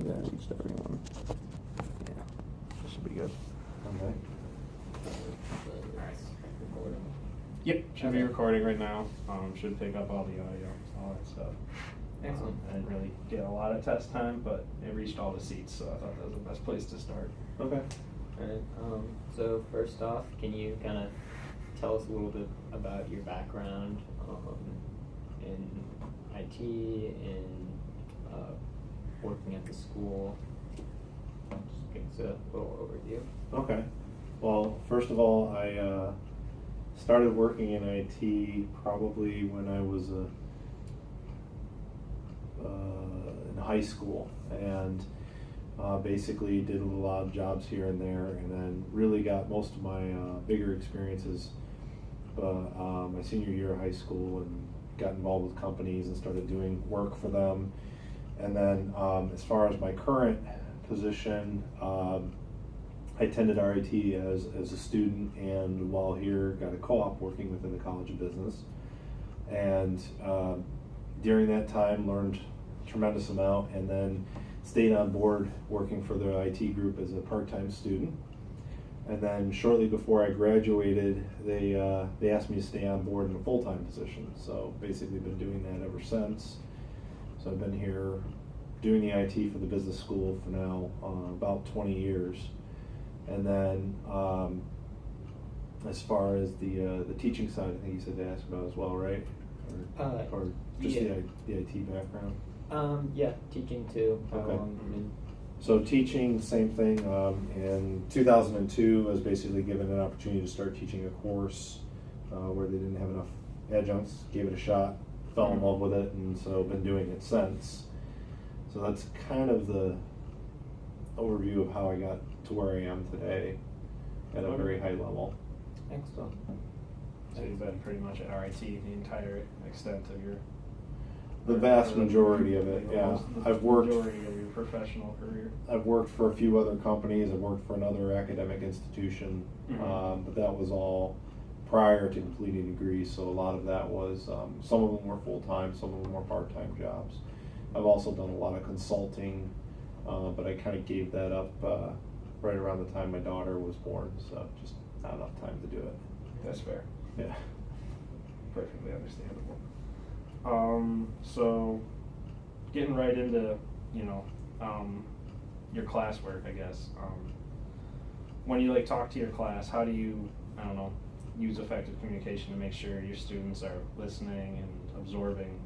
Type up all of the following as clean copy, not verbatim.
that I reached everyone. Yeah, that should be good. Okay. Yep, should be recording right now. Should pick up all the audio, all that stuff. Excellent. I didn't really get a lot of test time, but it reached all the seats, so I thought that was the best place to start. Okay. Alright, so first off, can you kind of tell us a little bit about your background in IT, in working at the school? Just give us a little overview. Okay. Well, first of all, I started working in IT probably when I was in high school, and basically did a lot of jobs here and there, and then really got most of my bigger experiences my senior year of high school, and got involved with companies and started doing work for them. And then as far as my current position, I attended RIT as a student, and while here got a co-op working within the College of Business. And during that time learned a tremendous amount, and then stayed on board working for the IT group as a part-time student. And then shortly before I graduated, they asked me to stay on board in a full-time position. So basically been doing that ever since. So I've been here doing the IT for the business school for now about 20 years. And then as far as the teaching side, I think you said to ask about as well, right? Or just yeah. the IT background? Yeah, teaching too. How Okay. long you been? So teaching, same thing. In 2002, I was basically given an opportunity to start teaching a course where they didn't have enough adjuncts. Gave it a shot, fell in love with it, and so been doing it since. So that's kind of the overview of how I got to where I am today at a very high level. Excellent. So you've been pretty much at RIT the entire extent of your... The vast majority of it, yeah. I've worked... Majority of your professional career. I've worked for a few other companies. I've worked for another academic institution, but that was all prior to completing a degree. So a lot of that was, some of them were full-time, some of them were part-time jobs. I've also done a lot of consulting, but I kind of gave that up right around the time my daughter was born, so just not enough time to do it. That's fair. Yeah. Perfectly understandable. So getting right into, your classwork, I guess. When you talk to your class, how do you, use effective communication to make sure your students are listening and absorbing,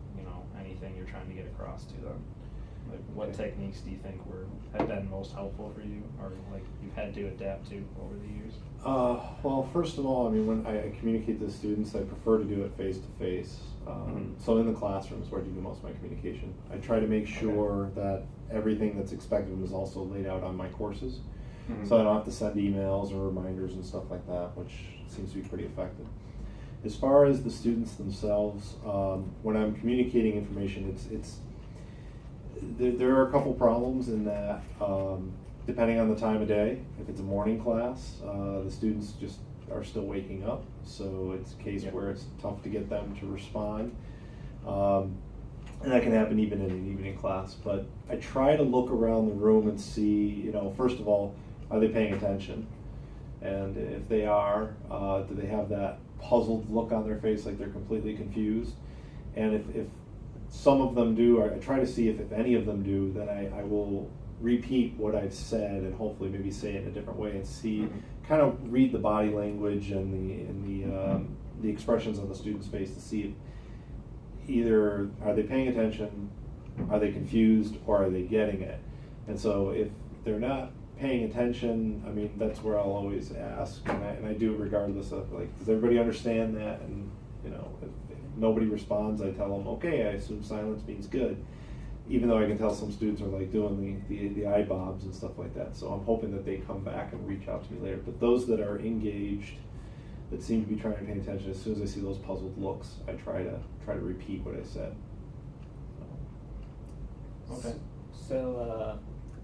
anything you're trying to get across to them? What techniques do you think have been most helpful for you, or you've had to adapt to over the years? Well, first of all, when I communicate to students, I prefer to do it face to face. So in the classrooms where I do most of my communication, I try to make sure that everything that's expected is also laid out on my courses. So I don't have to send emails or reminders and stuff like that, which seems to be pretty effective. As far as the students themselves, when I'm communicating information, there are a couple problems in that, depending on the time of day. If it's a morning class, the students just are still waking up, so it's a case where it's tough to get them to respond. And that can happen even in an evening class, but I try to look around the room and see, first of all, are they paying attention? And if they are, do they have that puzzled look on their face, like they're completely confused? And if some of them do, or I try to see if any of them do, then I will repeat what I've said and hopefully maybe say it in a different way and see, kind of read the body language and the expressions on the student's face to see if either are they paying attention, are they confused, or are they getting it? And so if they're not paying attention, that's where I'll always ask, and I do it regardless of does everybody understand that? And if nobody responds, I tell them, okay, I assume silence means good, even though I can tell some students are doing the eye bobs and stuff like that. So I'm hoping that they come back and reach out to me later. But those that are engaged, that seem to be trying to pay attention, as soon as I see those puzzled looks, I try to repeat what I said. Okay. So,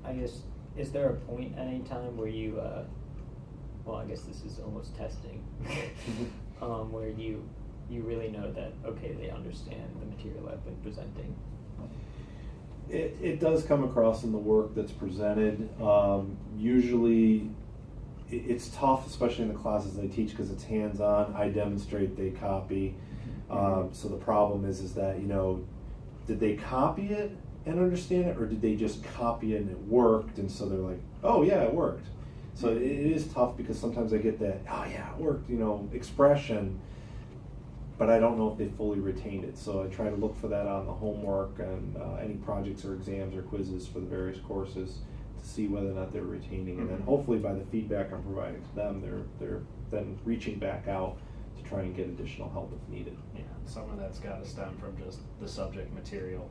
I guess, is there a point at any time where you, well, I guess this is almost testing, where you really know that, okay, they understand the material I've been presenting? It does come across in the work that's presented. Usually, it's tough, especially in the classes I teach, because it's hands-on. I demonstrate, they copy. So the problem is that, you know, did they copy it and understand it, or did they just copy it and it worked, and so they're like, oh yeah, it worked. So it is tough, because sometimes I get that, oh yeah, it worked, you know, expression, but I don't know if they fully retained it. So I try to look for that on the homework and any projects or exams or quizzes for the various courses to see whether or not they're retaining. And then hopefully by the feedback I'm providing to them, they're then reaching back out to try and get additional help if needed. Yeah, some of that's got to stem from just the subject material.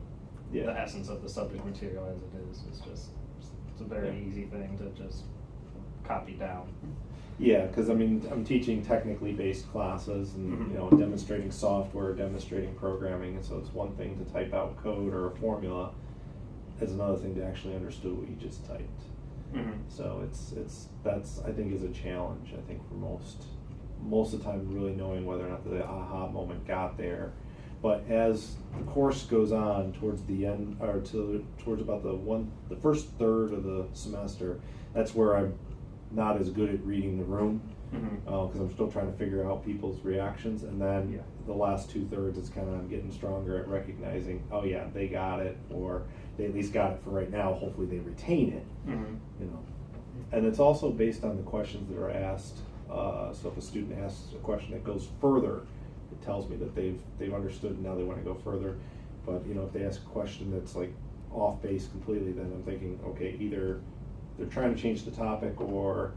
Yeah. The essence of the subject material as it is just, it's a very Yeah. easy thing to just copy down. Yeah, because I mean, I'm teaching technically based classes and, you know, demonstrating software, demonstrating programming, and so it's one thing to type out code or a formula. It's another thing to actually understand what you just typed. So that's I think is a challenge. I think for most of the time, really knowing whether or not the aha moment got there. But as the course goes on towards the end, or towards about the first third of the semester, that's where I'm not as good at reading the room, because I'm still trying to figure out people's reactions. And then the last 2/3, it's kind of I'm getting stronger at recognizing, oh yeah, they got it, or they at least got it for right now. Hopefully they retain it, you know. And it's also based on the questions that are asked. So if a student asks a question that goes further, it tells me that they've understood and now they want to go further. But you know, if they ask a question that's like off base completely, then I'm thinking, okay, either they're trying to change the topic, or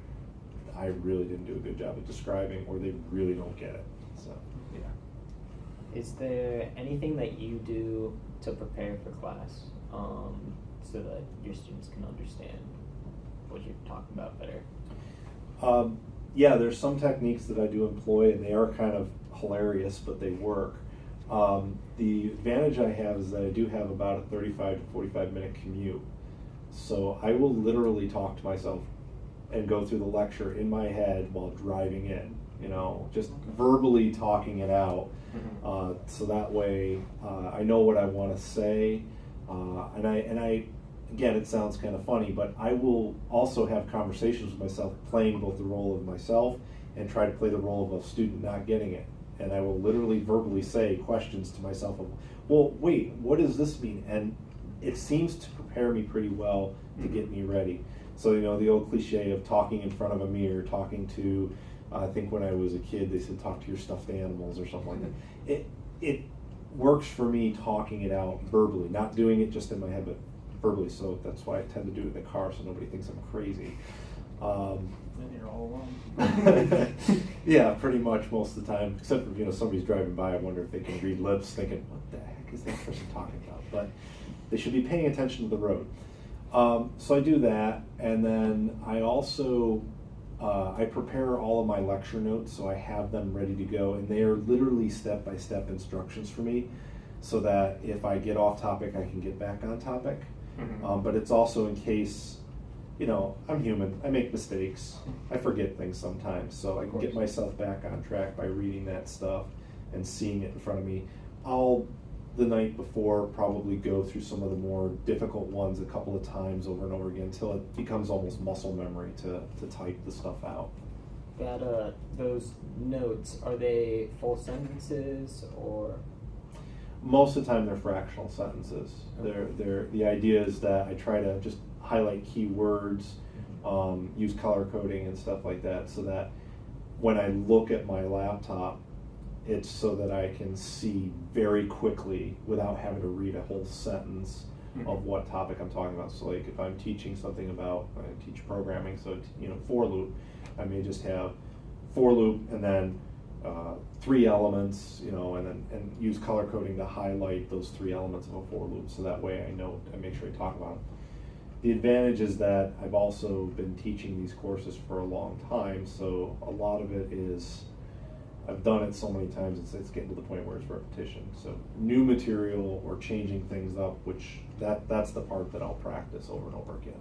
I really didn't do a good job of describing, or they really don't get it. So yeah. Is there anything that you do to prepare for class, so that your students can understand what you're talking about better? Yeah, there's some techniques that I do employ, and they are kind of hilarious, but they work. The advantage I have is that I do have about a 35 to 45 minute commute. So I will literally talk to myself and go through the lecture in my head while driving in, you know, just verbally talking it out. So that way I know what I want to say. And I, again, it sounds kind of funny, but I will also have conversations with myself, playing both the role of myself and try to play the role of a student not getting it. And I will literally verbally say questions to myself of, well, wait, what does this mean? And it seems to prepare me pretty well to get me ready. So, you know, the old cliche of talking in front of a mirror, talking to, I think when I was a kid, they said talk to your stuffed animals or something like that. It works for me talking it out verbally, not doing it just in my head, but verbally. So that's why I tend to do it in the car, so nobody thinks I'm crazy. Then you're all alone. Yeah, pretty much most of the time, except for, you know, somebody's driving by, I wonder if they can read lips, thinking, what the heck is that person talking about? But they should be paying attention to the road. So I do that, and then I also I prepare all of my lecture notes, so I have them ready to go, and they are literally step-by-step instructions for me, so that if I get off topic, I can get back on topic. But it's also in case, you know, I'm human, I make mistakes, I forget things sometimes, so I can get myself back on track by reading that stuff and seeing it in front of me. I'll, the night before, probably go through some of the more difficult ones a couple of times over and over again until it becomes almost muscle memory to type the stuff out. That those notes, are they full sentences or? Most of the time they're fractional sentences. Okay. The idea is that I try to just highlight key words, use color coding and stuff like that, so that when I look at my laptop, it's so that I can see very quickly without having to read a whole sentence of what topic I'm talking about. So like if I'm teaching something about, I teach programming, so you know, for loop, I may just have for loop and then 3 elements, you know, and use color coding to highlight those 3 elements of a for loop, so that way I know and make sure I talk about them. The advantage is that I've also been teaching these courses for a long time, so a lot of it is, I've done it so many times, it's getting to the point where it's repetition. So new material or changing things up, which that's the part that I'll practice over and over again.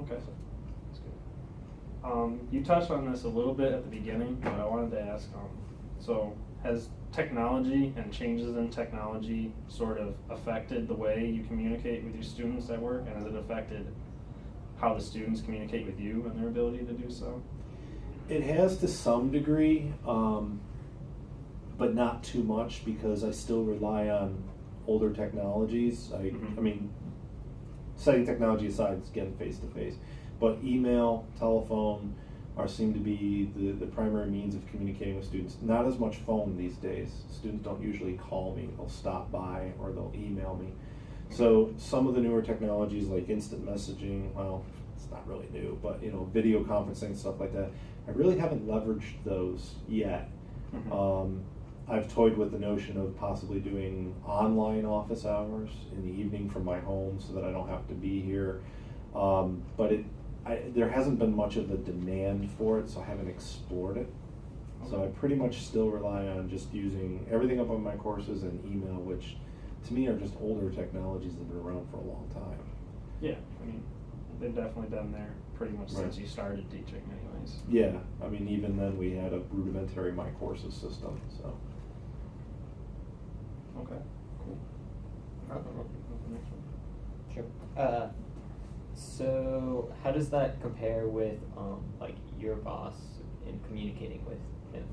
Okay, that's good. You touched on this a little bit at the beginning, but I wanted to ask, so has technology and changes in technology sort of affected the way you communicate with your students at work, and has it affected how the students communicate with you and their ability to do so? It has to some degree, but not too much, because I still rely on older technologies. I Mhm. mean, setting technology aside, it's again face to face, but email, telephone seem to be the primary means of communicating with students. Not as much phone these days. Students don't usually call me. They'll stop by or they'll email me. So some of the newer technologies like instant messaging, well, it's not really new, but video conferencing, stuff like that, I really haven't leveraged those yet. Mhm. I've toyed with the notion of possibly doing online office hours in the evening from my home so that I don't have to be here. But there hasn't been much of a demand for it, so I haven't explored it. So I pretty much still rely on just using everything up on my courses and email, which to me are just older technologies that have been around for a long time. Yeah, I mean, they've definitely been there pretty much Right. since you started teaching anyways. Yeah, I mean, even then we had a rudimentary My Courses system, so. Okay, cool. The next one. Sure. So how does that compare with like your boss in communicating with him?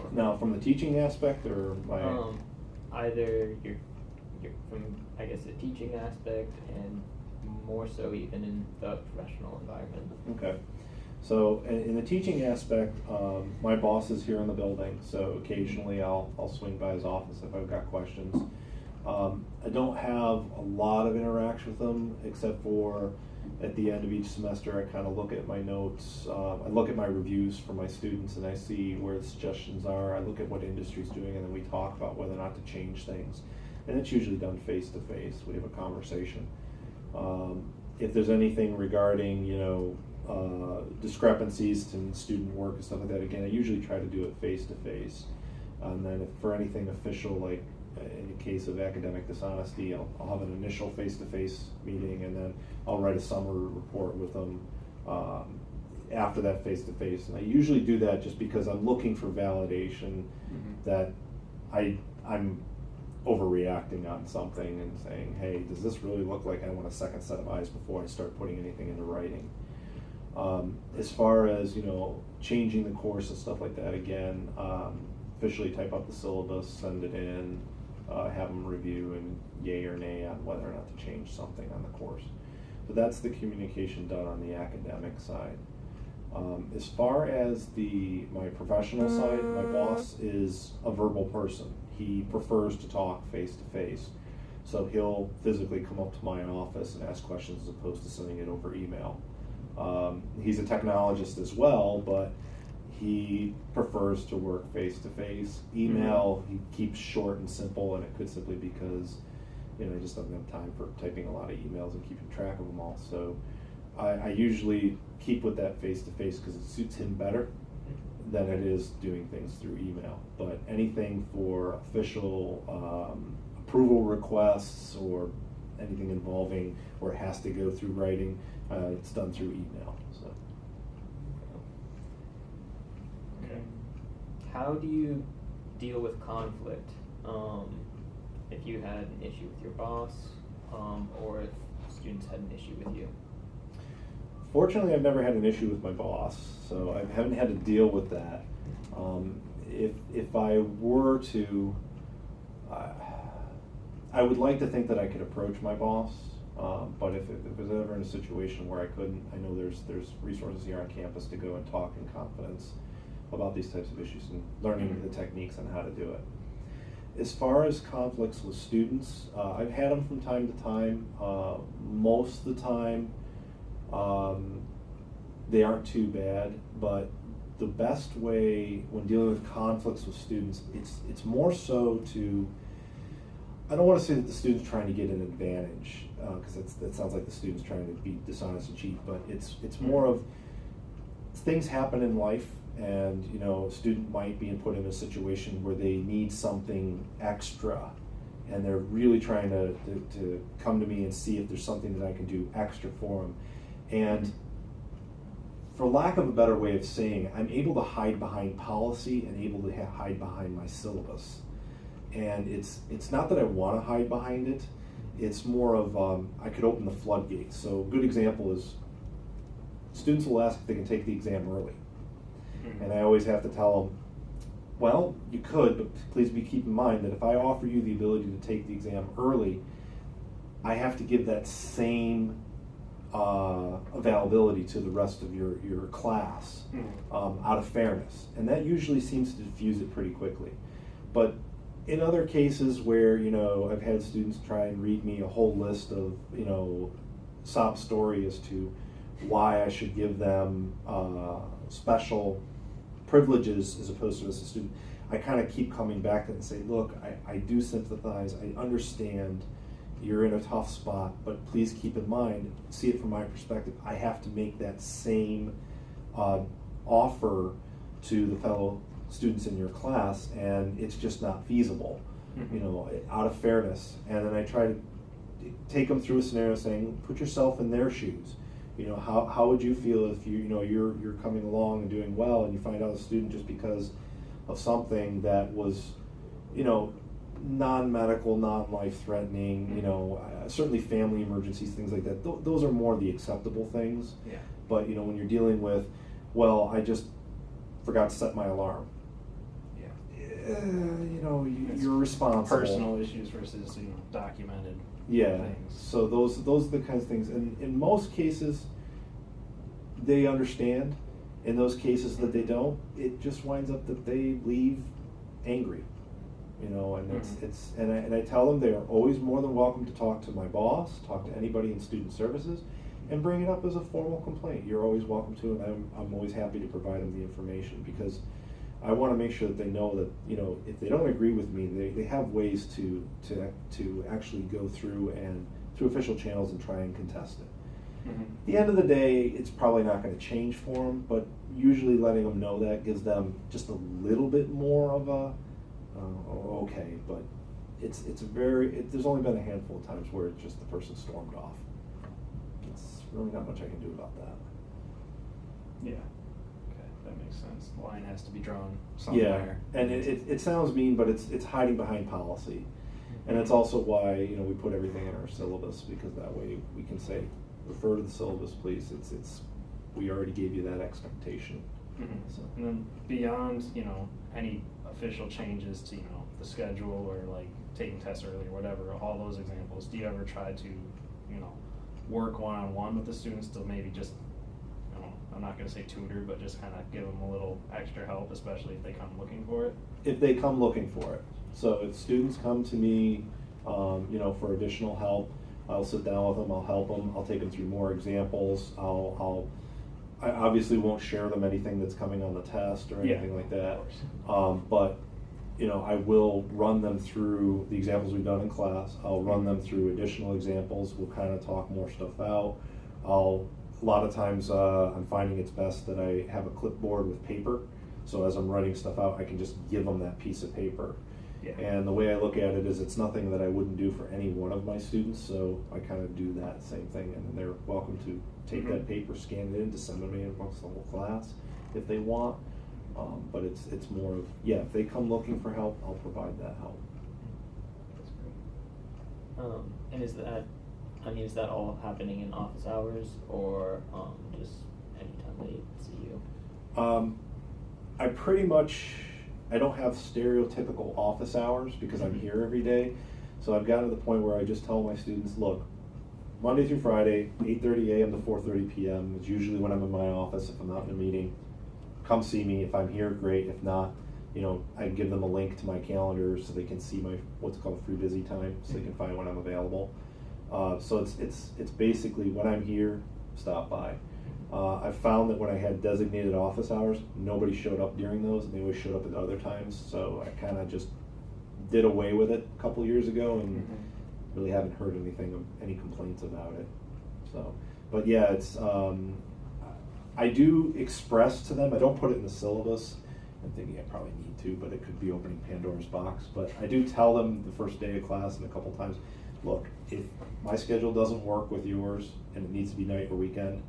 Or- Now, from the teaching aspect or my? Either your from I guess the teaching aspect and more so even in the professional environment. Okay. So in the teaching aspect, my boss is here in the building, so occasionally I'll swing by his office if I've got questions. I don't have a lot of interaction with him, except for at the end of each semester I kind of look at my notes. I look at my reviews for my students and I see where the suggestions are. I look at what industry's doing and then we talk about whether or not to change things. And it's usually done face to face. We have a conversation. If there's anything regarding, discrepancies in student work and stuff like that, again, I usually try to do it face to face. And then if for anything official, like in the case of academic dishonesty, I'll have an initial face-to-face meeting, and then I'll write a summary report with them after that face-to-face. And I usually do that just because I'm looking for validation that I'm overreacting on something and saying, hey, does this really look like I want a second set of eyes before I start putting anything into writing? As far as, changing the course and stuff like that, again, officially type up the syllabus, send it in, have them review and yay or nay on whether or not to change something on the course. But that's the communication done on the academic side. As far as my professional side, my boss is a verbal person. He prefers to talk face to face. So he'll physically come up to my office and ask questions as opposed to sending it over email. He's a technologist as well, but he prefers to work face to face. Email, he keeps short and simple, and it could simply because he just doesn't have time for typing a lot of emails and keeping track of them all. So I usually keep with that face to face because it suits him better than it is doing things through email. But anything for official approval requests or anything involving where it has to go through writing, it's done through email. So. Okay. How do you deal with conflict? If you had an issue with your boss, or if students had an issue with you? Fortunately, I've never had an issue with my boss, so I haven't had to deal with that. If I were to, I would like to think that I could approach my boss, but if it was ever in a situation where I couldn't, I know there's resources here on campus to go and talk in confidence about these types of issues and learning the techniques on how to do it. As far as conflicts with students, I've had them from time to time. Most of the time, they aren't too bad, but the best way when dealing with conflicts with students, it's more so to, I don't want to say that the student's trying to get an advantage, because that sounds like the student's trying to be dishonest and cheat, but it's more of things happen in life, and a student might be put in a situation where they need something extra, and they're really trying to come to me and see if there's something that I can do extra for them. And for lack of a better way of saying it, I'm able to hide behind policy and able to hide behind my syllabus. And it's not that I want to hide behind it. It's more of I could open the floodgates. So a good example is students will ask if they can take the exam early. Mhm. And I always have to tell them, well, you could, but please keep in mind that if I offer you the ability to take the exam early, I have to give that same availability to the rest of your class Mhm. out of fairness. And that usually seems to diffuse it pretty quickly. But in other cases where, I've had students try and read me a whole list of, sob story as to why I should give them special privileges as opposed to as a student, I kind of keep coming back to it and say, look, I do sympathize, I understand you're in a tough spot, but please keep in mind, see it from my perspective, I have to make that same offer to the fellow students in your class, and it's just not feasible, out of fairness. And then I try to take them through a scenario saying, put yourself in their shoes. How would you feel if you're coming along and doing well, and you find out a student just because of something that was, non-medical, non-life-threatening, certainly family emergencies, things like that. Those are more the acceptable things. Yeah. But when you're dealing with, well, I just forgot to set my alarm. Yeah. You're responsible. Personal issues versus documented Yeah. things. So those are the kinds of things, and in most cases, they understand. In those cases that they don't, it just winds up that they leave angry. And Mhm. and I tell them they are always more than welcome to talk to my boss, talk to anybody in student services, and bring it up as a formal complaint. You're always welcome to, and I'm always happy to provide them the information, because I want to make sure that they know that if they don't agree with me, they have ways to actually go through official channels and try and contest it. Mhm. At the end of the day, it's probably not going to change for them, but usually letting them know that gives them just a little bit more of a okay. But there's only been a handful of times where it's just the person stormed off. It's really not much I can do about that. Yeah. Okay, that makes sense. The line has to be drawn somewhere. Yeah, and it sounds mean, but it's hiding behind policy, and it's also why we put everything in our syllabus, because that way we can say, refer to the syllabus, please. It's we already gave you that expectation. Mhm. So. And then beyond, any official changes to, the schedule or like taking tests early or whatever, all those examples, do you ever try to, work one-on-one with the students to maybe just, I'm not going to say tutor, but just kind of give them a little extra help, especially if they come looking for it? If they come looking for it. So if students come to me, for additional help, I'll sit down with them, I'll help them, I'll take them through more examples, I obviously won't share them anything that's coming on the test or anything like that. But I will run them through the examples we've done in class. I'll run them through additional examples. We'll kind of talk more stuff out. A lot of times I'm finding it's best that I have a clipboard with paper. So as I'm writing stuff out, I can just give them that piece of paper. Yeah. And the way I look at it is it's nothing that I wouldn't do for any one of my students, so I kind of do that same thing, and then they're welcome to take Mhm. that paper, scan it in, disseminate it amongst the whole class if they want. But it's more of, if they come looking for help, I'll provide that help. That's great. And is that all happening in office hours, or just anytime they see you? I don't have stereotypical office hours because I'm here every day. So I've gotten to the point where I just tell my students, look, Monday through Friday, 8:30 a.m. to 4:30 p.m. is usually when I'm in my office if I'm not in a meeting. Come see me. If I'm here, great. If not, I give them a link to my calendar so they can see my what's called free busy time, so they can find when I'm available. So it's basically when I'm here, stop by. I've found that when I had designated office hours, nobody showed up during those, and they always showed up at other times. So I kind of just did away with it a couple years ago, and really haven't heard any complaints about it. So, but yeah, it's I do express to them. I don't put it in the syllabus. I'm thinking I probably need to, but it could be opening Pandora's box. But I do tell them the first day of class and a couple times, look, if my schedule doesn't work with yours and it needs to be night or weekend,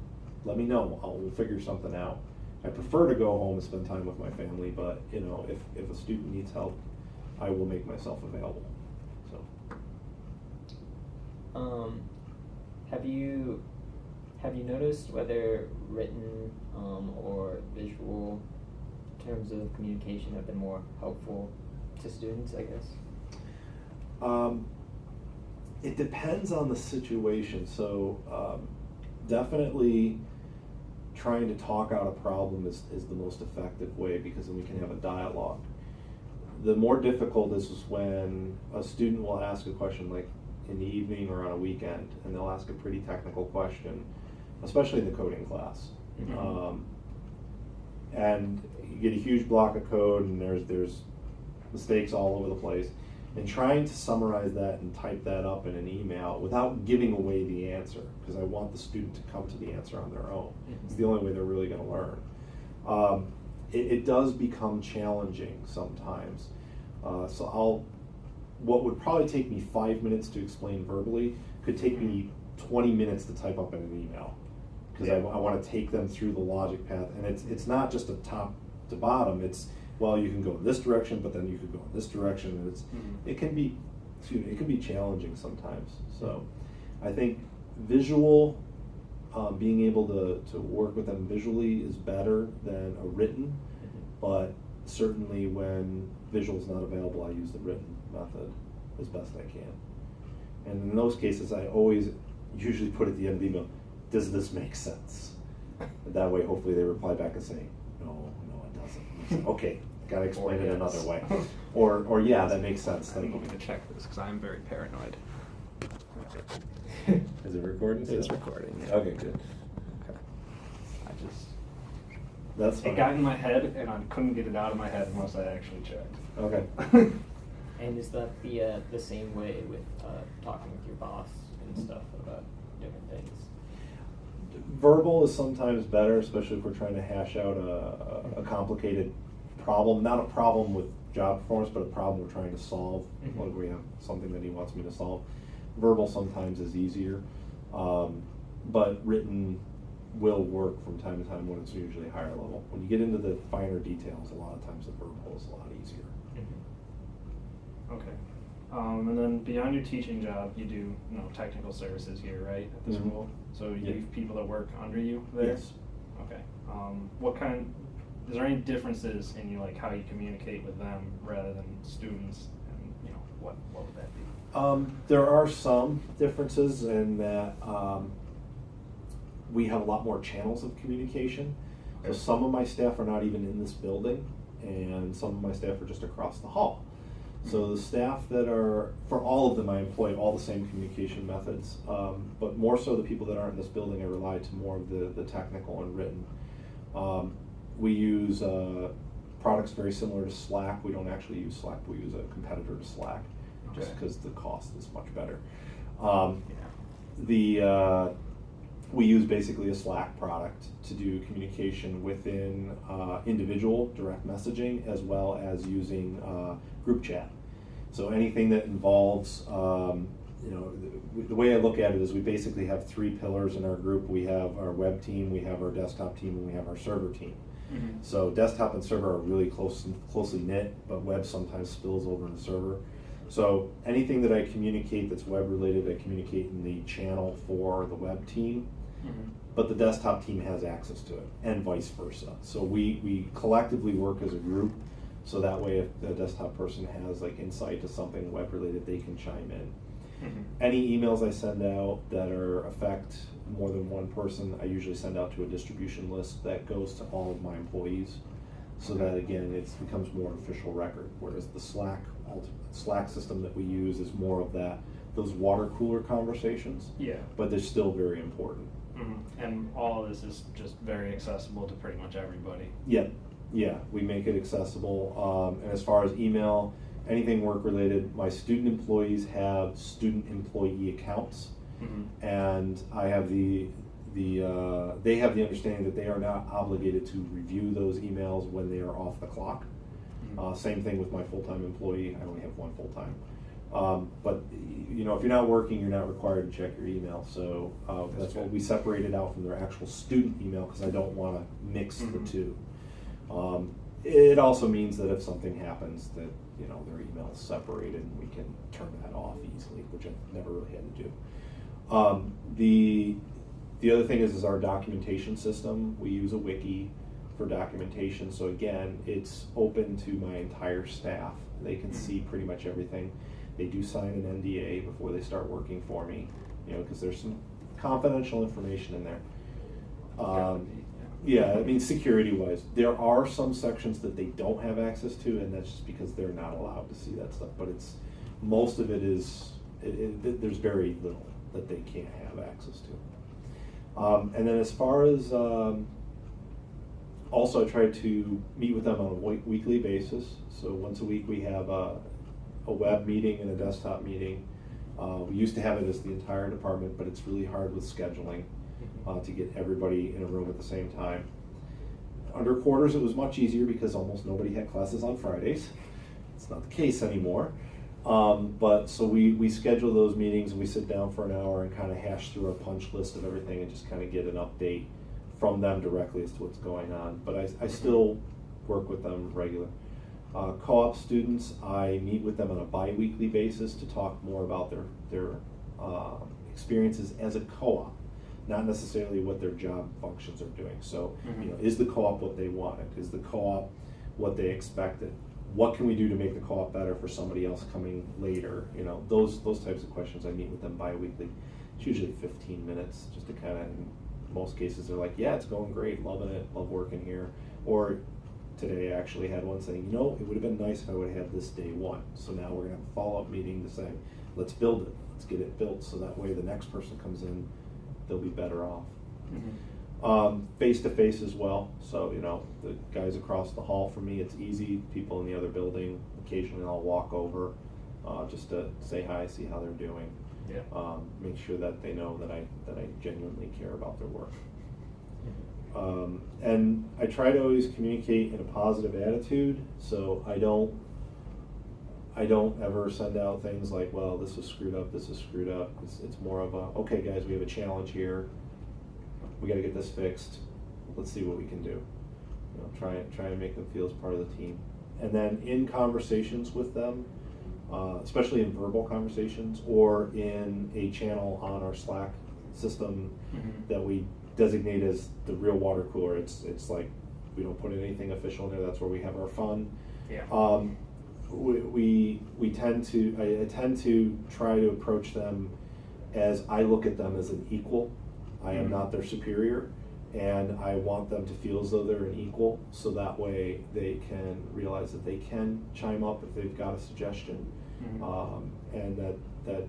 let me know. We'll figure something out. I prefer to go home and spend time with my family, but you know, if a student needs help, I will make myself available. So. Have you noticed whether written or visual terms of communication have been more helpful to students, I guess? It depends on the situation. So definitely trying to talk out a problem is the most effective way, because then we can have a dialogue. The more difficult is when a student will ask a question like in the evening or on a weekend, and they'll ask a pretty technical question, especially in the coding class. Mhm. And you get a huge block of code, and there's mistakes all over the place. And trying to summarize that and type that up in an email without giving away the answer, because I want the student to come to the answer on their own. It's the only way they're really going to learn. It does become challenging sometimes. What would probably take me 5 minutes to explain verbally could take me 20 minutes to type up in an email, because I want to take them through the logic path. And it's not just a top to bottom. It's, well, you can go in this direction, but then you could go in this direction, and it can be challenging sometimes. So I think visual, being able to work with them visually is better than a written, but certainly when visual is not available, I use the written method as best I can. And in those cases, I always usually put at the end of the email, does this make sense? That way, hopefully they reply back and say, no, it doesn't. Okay, gotta explain it another way. Or yeah, that makes sense. I think I'm gonna check this because I'm very paranoid. Is it recording? It is still? recording. Yeah. Okay, good. Okay. That's fine. It got in my head, and I couldn't get it out of my head unless I actually checked. Okay. And is that the same way with talking with your boss and stuff about different things? Verbal is sometimes better, especially if we're trying to hash out a complicated problem. Not a problem with job performance, but a problem we're trying to solve. Mhm. Like we have something that he wants me to solve. Verbal sometimes is easier, but written will work from time to time when it's usually higher level. When you get into the finer details, a lot of times the verbal is a lot easier. Okay. And then beyond your teaching job, you do technical services here, right, at this Mhm. school? So you Yeah. have people that work under you there? Yes. Okay. Is there any differences in how you communicate with them rather than students, and what would that be? There are some differences in that we have a lot more channels of communication. So Okay. some of my staff are not even in this building, and some of my staff are just across the hall. So the staff that are, for all of them, I employ all the same communication methods, but more so the people that aren't in this building, I rely to more of the technical and written. We use products very similar to Slack. We don't actually use Slack, we use a competitor to Slack, just Okay. because the cost is much better. Yeah. We use basically a Slack product to do communication within individual direct messaging, as well as using group chat. So anything that involves, the way I look at it is we basically have 3 pillars in our group. We have our web team, we have our desktop team, and we have our server team. Mhm. So desktop and server are really closely knit, but web sometimes spills over into server. So anything that I communicate that's web related, I communicate in the channel for the web team, Mhm. but the desktop team has access to it, and vice versa. So we collectively work as a group, so that way if the desktop person has insight to something web related, they can chime in. Mhm. Any emails I send out that affect more than one person, I usually send out to a distribution list that goes to all of my employees, so that again, it becomes more official record. Whereas the Slack system that we use is more of those water cooler conversations, Yeah. but they're still very important. Mhm. And all of this is just very accessible to pretty much everybody. Yeah, we make it accessible. And as far as email, anything work related, my student employees have student employee accounts, Mhm. and I have they have the understanding that they are not obligated to review those emails when they are off the clock. Mhm. Same thing with my full-time employee. I only have one full-time. But, you know, if you're not working, you're not required to check your email. So that's why we separated out from their actual student email, because I don't want to mix the two. It also means that if something happens, that, you know, their email is separated and we can turn that off easily, which I've never really had to do. The other thing is our documentation system. We use a wiki for documentation. So again, it's open to my entire staff. They can see pretty much everything. They do sign an NDA before they start working for me, you know, because there's some confidential information in there. Yeah, I mean, security-wise, there are some sections that they don't have access to, and that's just because they're not allowed to see that stuff. But most of it is, there's very little that they can't have access to. And then as far as, also I try to meet with them on a weekly basis. So once a week we have a web meeting and a desktop meeting. We used to have it as the entire department, but it's really hard with scheduling to get everybody in a room at the same time. Under quarters, it was much easier because almost nobody had classes on Fridays. It's not the case anymore. But so we schedule those meetings and we sit down for an hour and kind of hash through a punch list of everything and just kind of get an update from them directly as to what's going on. But I still work with them regular. Co-op students, I meet with them on a bi-weekly basis to talk more about their experiences as a co-op, not necessarily what their job functions are doing. So, you know, is the co-op what they wanted? Is the co-op what they expected? What can we do to make the co-op better for somebody else coming later? You know, those types of questions. I meet with them bi-weekly. It's usually 15 minutes, just to kind of, in most cases, they're like, yeah, it's going great, loving it, love working here. Or today I actually had one saying, you know, it would have been nice if I would have had this day one. So now we're going to have a follow-up meeting to say, let's build it, let's get it built, so that way the next person comes in, they'll be better off. Face-to-face as well. So, you know, the guys across the hall from me, it's easy. People in the other building, occasionally I'll walk over just to say hi, see how they're doing. Yeah. Make sure that they know that I genuinely care about their work. And I try to always communicate in a positive attitude, so I don't ever send out things like, well, this was screwed up, this is screwed up. It's more of a, okay guys, we have a challenge here, we gotta get this fixed, let's see what we can do. You know, try and make them feel as part of the team. And then in conversations with them, especially in verbal conversations or in a channel on our Slack system that we designate as the real water cooler. It's like we don't put anything official in there. That's where we have our fun. Yeah. We tend to I tend to try to approach them as I look at them as an equal. I am not their superior, and I want them to feel as though they're an equal, so that way they can realize that they can chime up if they've got a suggestion, and that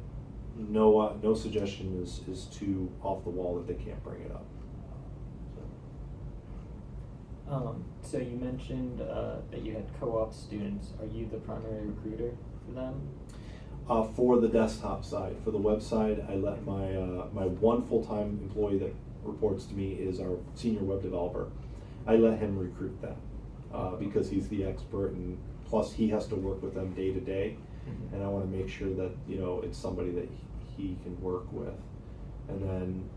no suggestion is too off the wall that they can't bring it up. So you mentioned that you had co-op students. Are you the primary recruiter for them? For the desktop side, for the website, I let my one full-time employee that reports to me is our senior web developer. I let him recruit them because he's the expert, and plus he has to work with them day to day, and I want to make sure that, you know, it's somebody that he can work with. And then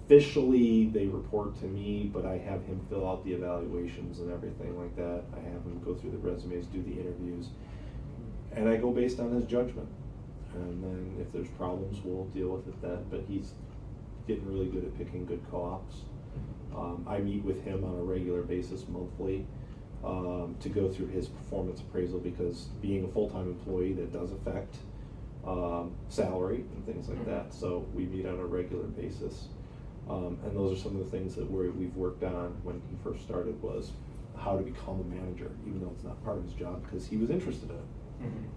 officially they report to me, but I have him fill out the evaluations and everything like that. I have him go through the resumes, do the interviews, and I go based on his judgment. And then if there's problems, we'll deal with it then. But he's getting really good at picking good co-ops. I meet with him on a regular basis monthly to go through his performance appraisal, because being a full-time employee, that does affect salary and things like that. So we meet on a regular basis. And those are some of the things that we've worked on when he first started, was how to become a manager, even though it's not part of his job, because he was interested in it.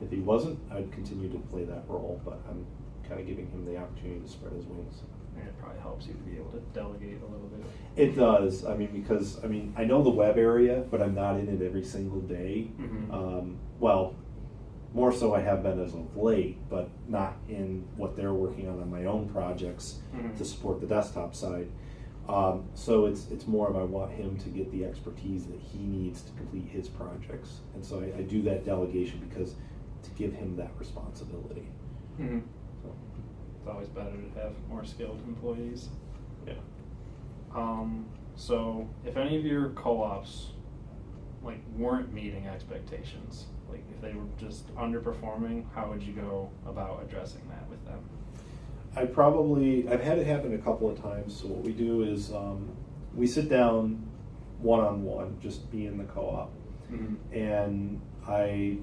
If he wasn't, I'd continue to play that role, but I'm kind of giving him the opportunity to spread his wings. And it probably helps you to be able to delegate a little bit. It does. I mean, because I know the web area, but I'm not in it every single day. Well, more so I have been as of late, but not in what they're working on my own projects to support the desktop side. So it's more of, I want him to get the expertise that he needs to complete his projects. And so I do that delegation, because to give him that responsibility. Mhm. So, It's always better to have more skilled employees. yeah. So if any of your co-ops like weren't meeting expectations, like if they were just underperforming, how would you go about addressing that with them? I've had it happen a couple of times. So what we do is we sit down one-on-one, just me and the co-op, and I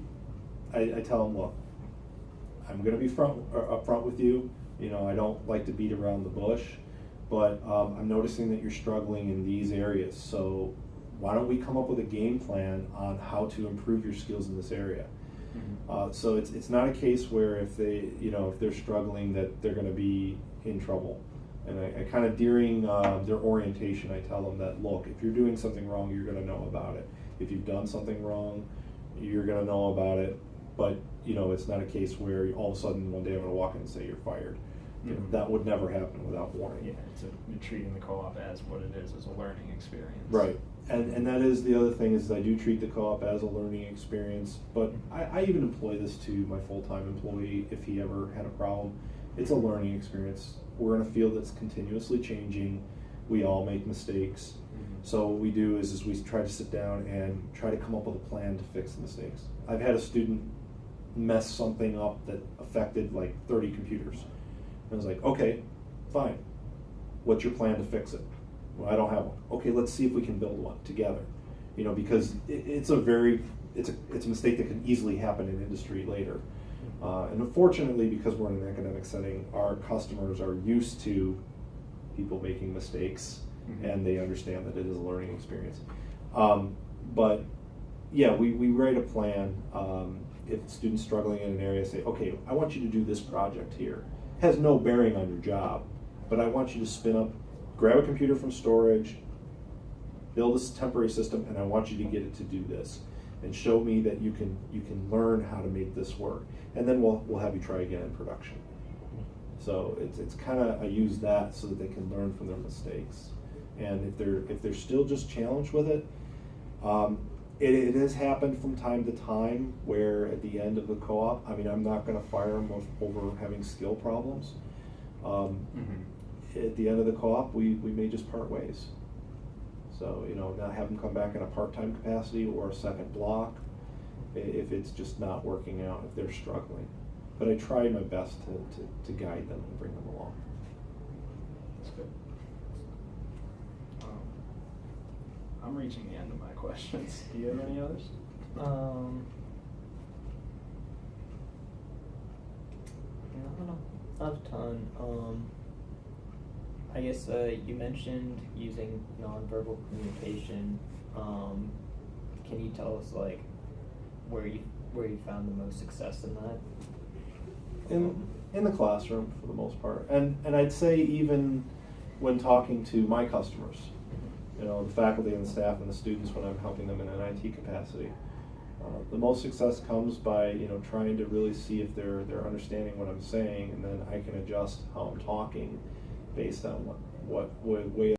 tell them, look, I'm going to be upfront with you. You know, I don't like to beat around the bush, but I'm noticing that you're struggling in these areas. So why don't we come up with a game plan on how to improve your skills in this area? So it's not a case where if they're struggling that they're going to be in trouble. And I kind of during their orientation, I tell them that, look, if you're doing something wrong, you're going to know about it. If you've done something wrong, you're going to know about it. But it's not a case where all of a sudden one day I'm going to walk in and say you're fired. That would never happen without warning. Yeah, you're treating the co-op as what it is, as a learning experience. Right. And that is the other thing is I do treat the co-op as a learning experience, but I even employ this to my full-time employee if he ever had a problem. It's a learning experience. We're in a field that's continuously changing. We all make mistakes. So what we do is we try to sit down and try to come up with a plan to fix the mistakes. I've had a student mess something up that affected like 30 computers. And I was like, okay, fine. What's your plan to fix it? Well, I don't have one. Okay, let's see if we can build one together. Because it's a mistake that can easily happen in industry later. And unfortunately, because we're in an academic setting, our customers are used to people making mistakes, and they understand that it is a learning experience. But yeah, we write a plan. If a student's struggling in an area, say, okay, I want you to do this project here. It has no bearing on your job, but I want you to grab a computer from storage, build this temporary system, and I want you to get it to do this, and show me that you can learn how to make this work, and then we'll have you try again in production. So it's kind of, I use that so that they can learn from their mistakes, and if they're still just challenged with it, it has happened from time to time where at the end of the co-op, I mean, I'm not going to fire them over having skill problems. At the end of the co-op, we may just part ways. So, not have them come back in a part-time capacity or a second block if it's just not working out, if they're struggling. But I try my best to guide them and bring them along. That's good. I'm reaching the end of my questions. Do you have any others? Not a ton. I guess you mentioned using nonverbal communication. Can you tell us like where you found the most success in that? In the classroom for the most part, and I'd say even when talking to my customers, the faculty and the staff and the students when I'm helping them in an IT capacity, the most success comes by trying to really see if they're understanding what I'm saying, and then I can adjust how I'm talking based on what way